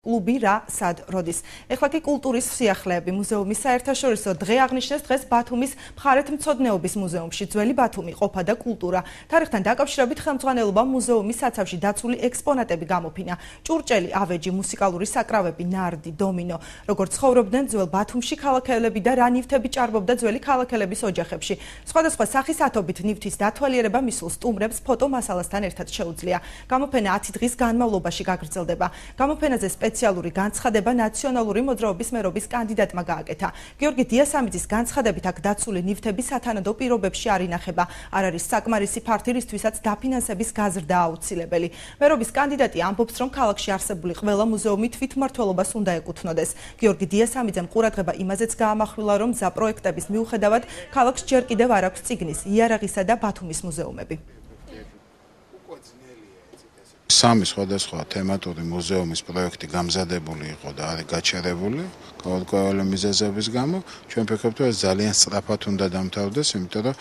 კლუბი რა სად როდის. ეხლა კი კულტურის სიახლეები მუზეუმის საერთაშორისო დღე აღნიშნეს დღეს ბათუმის მხარეთმცოდნეობის მუზეუმში ძველი ბათუმი ყოფა და კულტურა. თარიღთან დაკავშირებით ხელმძღვანელობა მუზეუმის საცავში დაცული ექსპონატები გამოფინა. ჭურჭელი, ავეჯი, მუსიკალური საკრავები, ნარდი, დომინო. როგორც ცხოვრობდნენ ძველ ბათუმში ქალაქელები და რა ნივთები ჭარბობდა ძველი ქალაქელების ოჯახებში. სხვადასხვა სახის ათობით ნივთის დათვალიერება მისულ სტუმრებს ფოტომასალასთან ერთად შეუძლია. გამოფენა 10 დღის განმავლობაში გაგრძელდება. გამოფენაზე სპეციალური განცხადება ნაციონალური მოძრაობის მერობის კანდიდატმა გააკეთა. გიორგი დიასამიძის განცხადებით აქ დაცული ნივთები სათანადო პირობებში არ ინახება. არ არის საკმარისი ფართი, რისთვისაც დაფინანსების გაზრდა აუცილებელი. მერობის კანდიდატი ამბობს, რომ ქალაქში არსებული ყველა მუზეუმი თვითმმართველობას უნდა ეკუთვნოდეს. გიორგი დიასამიძემ ყურადღება იმაზეც გაამახვილა, რომ მზა პროექტების მიუხედავად ქალაქს ჯერ კიდევ არ აქვს წიგნის, იარაღისა და ბათუმის მუზეუმები. სამი სხვადასხვა თემატური მუზეუმის პროექტი გამზადებული იყო და არის გაჩერებული ყოველგვარი მიზეზების გამო. ჩვენ ვფიქრობთ, რომ ეს ძალიან სწრაფად უნდა დამთავრდეს, იმიტომ რომ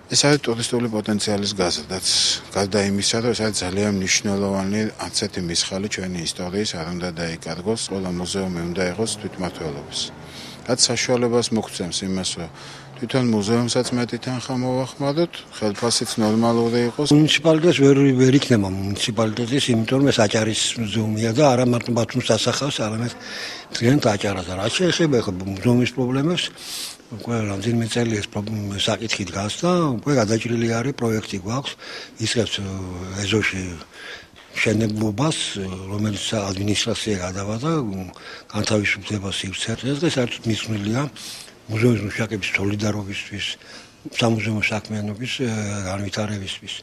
ეს არის ტურისტული პოტენციალის გაზრდაც. გარდა იმისა, რომ ეს არის ძალიან მნიშვნელოვანი ასეთი მისხალი ჩვენი ისტორიის არ უნდა დაიკარგოს, ყველა მუზეუმი უნდა იყოს თვითმმართველობის. რაც საშუალებას მოგცემს იმას, რომ თვითონ მუზეუმსაც მეტი თანხა მოვახმაროთ, ხელფასიც ნორმალური იყოს. მუნიციპალიტეტს ვერ იქნება მუნიციპალიტეტის, იმიტომ რომ ეს აჭარის მუზეუმია და არა მარტო ბათუმს ასახავს, არამედ ძალიან აჭარას. რაც შეეხება ახლა მუზეუმის პრობლემებს, უკვე რამდენიმე წელი ეს საკითხი დგას და უკვე გადაჭრილი არის პროექტი გვაქვს, ისევ ეზოში შენებობას, რომელიც ადმინისტრაცია გადავა და განთავისუფლება სივრცეზე და საერთოდ მისვლილია მუზეუმის მუშაკების სოლიდარობისთვის, სამუზეუმო საქმიანობის განვითარებისთვის.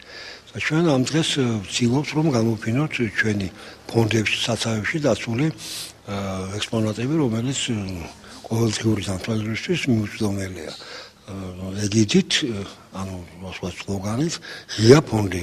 ჩვენ ამ დღეს ვცდილობთ, რომ გამოვფინოთ ჩვენი ფონდებში, საცავებში დაცული ექსპონატები, რომელიც ყოველდღიური დამთავრებისთვის მიუწვდომელია. ეგიდით, ანუ სლოგანით, ღია ფონდი.